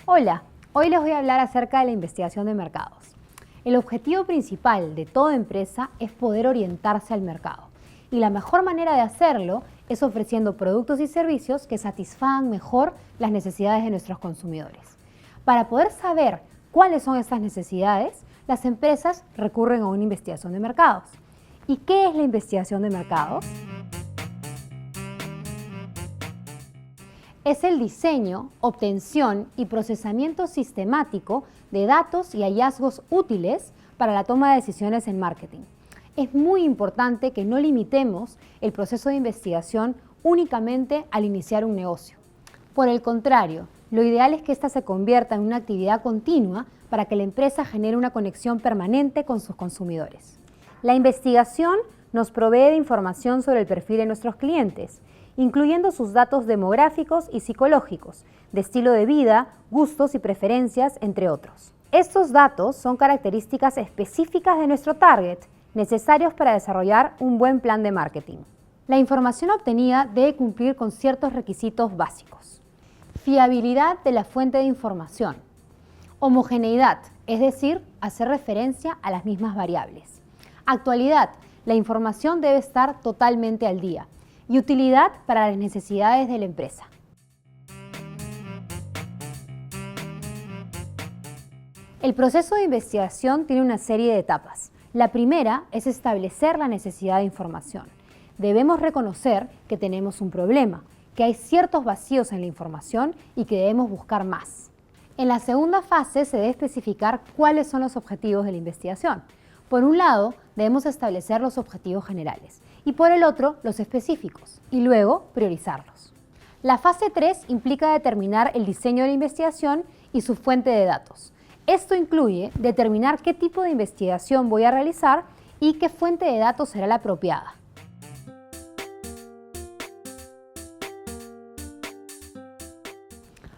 Hola, hoy les voy a hablar acerca de la investigación de mercados. El objetivo principal de toda empresa es poder orientarse al mercado y la mejor manera de hacerlo es ofreciendo productos y servicios que satisfagan mejor las necesidades de nuestros consumidores. Para poder saber cuáles son estas necesidades, las empresas recurren a una investigación de mercados. ¿Y qué es la investigación de mercados? Es el diseño, obtención y procesamiento sistemático de datos y hallazgos útiles para la toma de decisiones en marketing. Es muy importante que no limitemos el proceso de investigación únicamente al iniciar un negocio. Por el contrario, lo ideal es que ésta se convierta en una actividad continua para que la empresa genere una conexión permanente con sus consumidores. La investigación nos provee de información sobre el perfil de nuestros clientes, incluyendo sus datos demográficos y psicológicos, de estilo de vida, gustos y preferencias, entre otros. Estos datos son características específicas de nuestro target, necesarios para desarrollar un buen plan de marketing. La información obtenida debe cumplir con ciertos requisitos básicos. Fiabilidad de la fuente de información. Homogeneidad, es decir, hacer referencia a las mismas variables. Actualidad, la información debe estar totalmente al día. Y utilidad para las necesidades de la empresa. El proceso de investigación tiene una serie de etapas. La primera es establecer la necesidad de información. Debemos reconocer que tenemos un problema, que hay ciertos vacíos en la información y que debemos buscar más. En la segunda fase se debe especificar cuáles son los objetivos de la investigación. Por un lado, debemos establecer los objetivos generales y por el otro, los específicos, y luego priorizarlos. La fase 3 implica determinar el diseño de la investigación y su fuente de datos. Esto incluye determinar qué tipo de investigación voy a realizar y qué fuente de datos será la apropiada.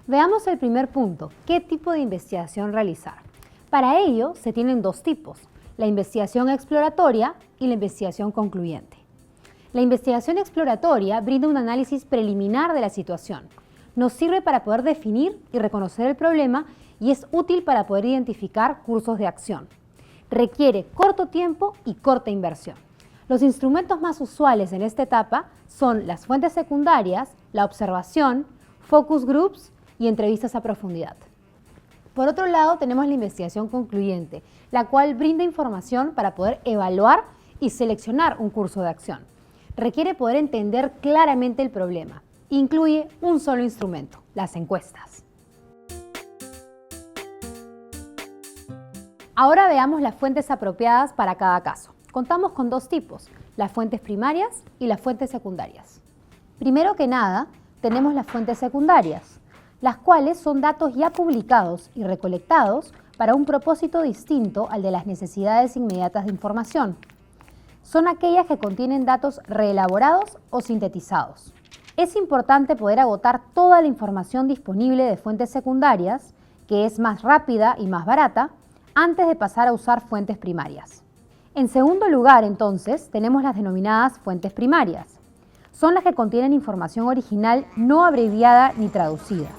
Veamos el primer punto, ¿qué tipo de investigación realizar? Para ello se tienen dos tipos, la investigación exploratoria y la investigación concluyente. La investigación exploratoria brinda un análisis preliminar de la situación. Nos sirve para poder definir y reconocer el problema y es útil para poder identificar cursos de acción. Requiere corto tiempo y corta inversión. Los instrumentos más usuales en esta etapa son las fuentes secundarias, la observación, focus groups y entrevistas a profundidad. Por otro lado, tenemos la investigación concluyente, la cual brinda información para poder evaluar y seleccionar un curso de acción. Requiere poder entender claramente el problema. Incluye un solo instrumento, las encuestas. Ahora veamos las fuentes apropiadas para cada caso. Contamos con dos tipos, las fuentes primarias y las fuentes secundarias. Primero que nada, tenemos las fuentes secundarias, las cuales son datos ya publicados y recolectados para un propósito distinto al de las necesidades inmediatas de información. Son aquellas que contienen datos reelaborados o sintetizados. Es importante poder agotar toda la información disponible de fuentes secundarias, que es más rápida y más barata, antes de pasar a usar fuentes primarias. En segundo lugar, entonces, tenemos las denominadas fuentes primarias. Son las que contienen información original no abreviada ni traducida.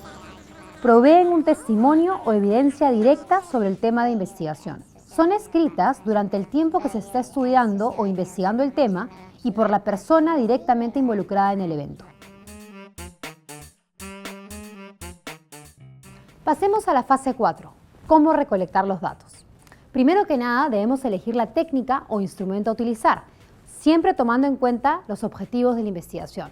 Proveen un testimonio o evidencia directa sobre el tema de investigación. Son escritas durante el tiempo que se está estudiando o investigando el tema y por la persona directamente involucrada en el evento. Pasemos a la fase 4, ¿cómo recolectar los datos? Primero que nada, debemos elegir la técnica o instrumento a utilizar, siempre tomando en cuenta los objetivos de la investigación.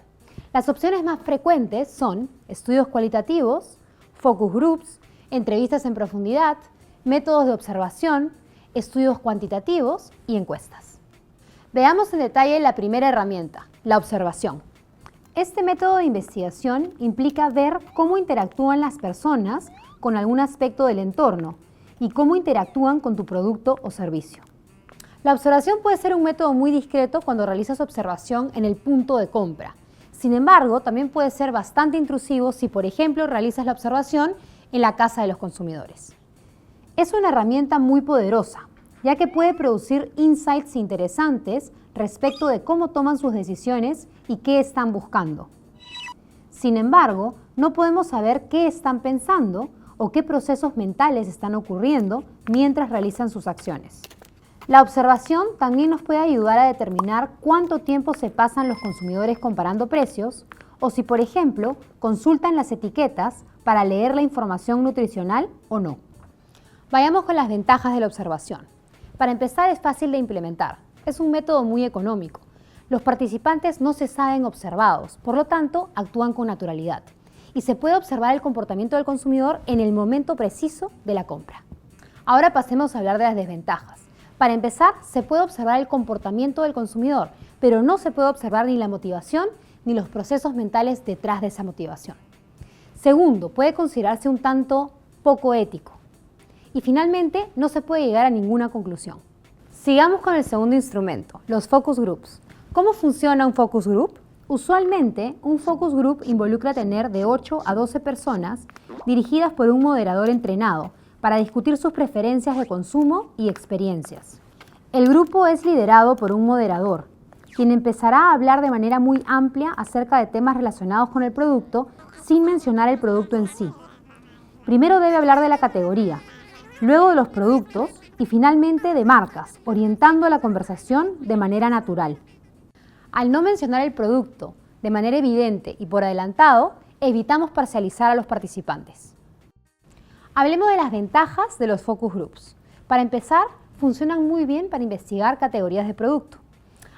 Las opciones más frecuentes son estudios cualitativos, focus groups, entrevistas en profundidad, métodos de observación, estudios cuantitativos y encuestas. Veamos en detalle la primera herramienta, la observación. Este método de investigación implica ver cómo interactúan las personas con algún aspecto del entorno y cómo interactúan con tu producto o servicio. La observación puede ser un método muy discreto cuando realizas observación en el punto de compra. Sin embargo, también puede ser bastante intrusivo si, por ejemplo, realizas la observación en la casa de los consumidores. Es una herramienta muy poderosa, ya que puede producir insights interesantes respecto de cómo toman sus decisiones y qué están buscando. Sin embargo, no podemos saber qué están pensando o qué procesos mentales están ocurriendo mientras realizan sus acciones. La observación también nos puede ayudar a determinar cuánto tiempo se pasan los consumidores comparando precios o si, por ejemplo, consultan las etiquetas para leer la información nutricional o no. Vayamos con las ventajas de la observación. Para empezar, es fácil de implementar. Es un método muy económico. Los participantes no se saben observados, por lo tanto, actúan con naturalidad. Y se puede observar el comportamiento del consumidor en el momento preciso de la compra. Ahora pasemos a hablar de las desventajas. Para empezar, se puede observar el comportamiento del consumidor, pero no se puede observar ni la motivación ni los procesos mentales detrás de esa motivación. Segundo, puede considerarse un tanto poco ético. Y finalmente, no se puede llegar a ninguna conclusión. Sigamos con el segundo instrumento, los focus groups. ¿Cómo funciona un focus group? Usualmente, un focus group involucra tener de 8 a 12 personas dirigidas por un moderador entrenado para discutir sus preferencias de consumo y experiencias. El grupo es liderado por un moderador, quien empezará a hablar de manera muy amplia acerca de temas relacionados con el producto sin mencionar el producto en sí. Primero debe hablar de la categoría, luego de los productos y finalmente de marcas, orientando la conversación de manera natural. Al no mencionar el producto de manera evidente y por adelantado, evitamos parcializar a los participantes. Hablemos de las ventajas de los focus groups. Para empezar, funcionan muy bien para investigar categorías de producto.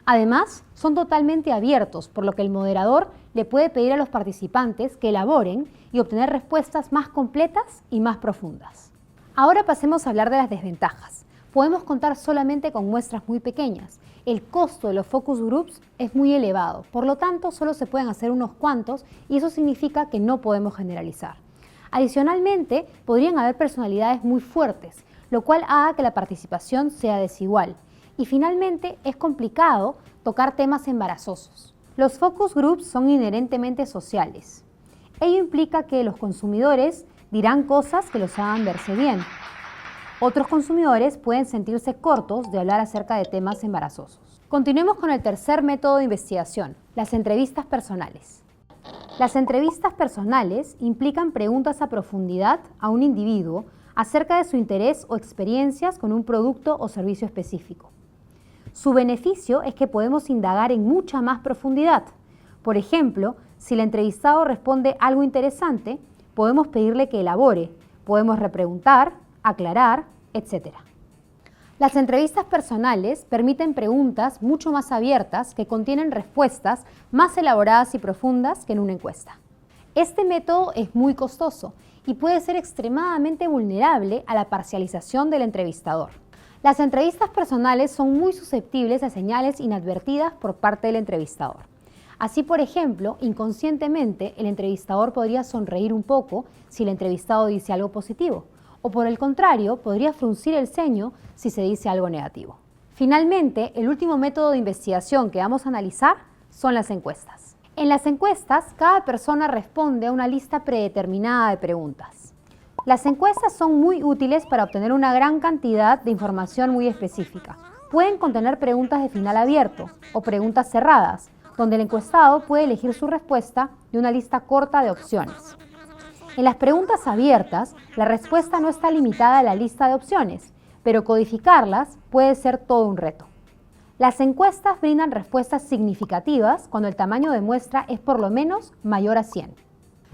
Además, son totalmente abiertos, por lo que el moderador le puede pedir a los participantes que elaboren y obtener respuestas más completas y más profundas. Ahora pasemos a hablar de las desventajas. Podemos contar solamente con muestras muy pequeñas. El costo de los focus groups es muy elevado, por lo tanto solo se pueden hacer unos cuantos y eso significa que no podemos generalizar. Adicionalmente, podrían haber personalidades muy fuertes, lo cual haga que la participación sea desigual. Y finalmente, es complicado tocar temas embarazosos. Los focus groups son inherentemente sociales. Ello implica que los consumidores dirán cosas que los hagan verse bien. Otros consumidores pueden sentirse cortos de hablar acerca de temas embarazosos. Continuemos con el tercer método de investigación, las entrevistas personales. Las entrevistas personales implican preguntas a profundidad a un individuo acerca de su interés o experiencias con un producto o servicio específico. Su beneficio es que podemos indagar en mucha más profundidad. Por ejemplo, si el entrevistado responde algo interesante, podemos pedirle que elabore, podemos repreguntar, aclarar, etc. Las entrevistas personales permiten preguntas mucho más abiertas que contienen respuestas más elaboradas y profundas que en una encuesta. Este método es muy costoso y puede ser extremadamente vulnerable a la parcialización del entrevistador. Las entrevistas personales son muy susceptibles a señales inadvertidas por parte del entrevistador. Así, por ejemplo, inconscientemente el entrevistador podría sonreír un poco si el entrevistado dice algo positivo, o por el contrario, podría fruncir el ceño si se dice algo negativo. Finalmente, el último método de investigación que vamos a analizar son las encuestas. En las encuestas, cada persona responde a una lista predeterminada de preguntas. Las encuestas son muy útiles para obtener una gran cantidad de información muy específica. Pueden contener preguntas de final abierto o preguntas cerradas, donde el encuestado puede elegir su respuesta de una lista corta de opciones. En las preguntas abiertas, la respuesta no está limitada a la lista de opciones, pero codificarlas puede ser todo un reto. Las encuestas brindan respuestas significativas cuando el tamaño de muestra es por lo menos mayor a 100.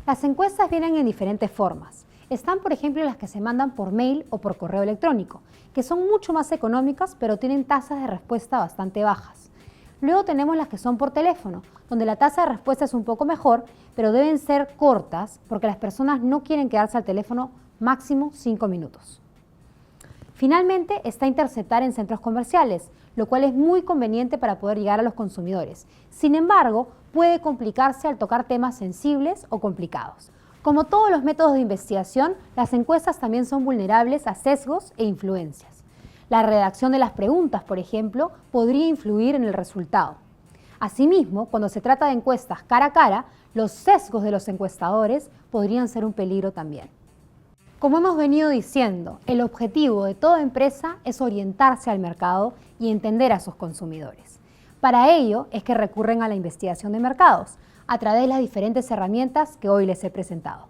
Las encuestas vienen en diferentes formas. Están, por ejemplo, las que se mandan por mail o por correo electrónico, que son mucho más económicas, pero tienen tasas de respuesta bastante bajas. Luego tenemos las que son por teléfono, donde la tasa de respuesta es un poco mejor, pero deben ser cortas porque las personas no quieren quedarse al teléfono máximo 5 minutos. Finalmente está interceptar en centros comerciales, lo cual es muy conveniente para poder llegar a los consumidores. Sin embargo, puede complicarse al tocar temas sensibles o complicados. Como todos los métodos de investigación, las encuestas también son vulnerables a sesgos e influencias. La redacción de las preguntas, por ejemplo, podría influir en el resultado. Asimismo, cuando se trata de encuestas cara a cara, los sesgos de los encuestadores podrían ser un peligro también. Como hemos venido diciendo, el objetivo de toda empresa es orientarse al mercado y entender a sus consumidores. Para ello es que recurren a la investigación de mercados, a través de las diferentes herramientas que hoy les he presentado.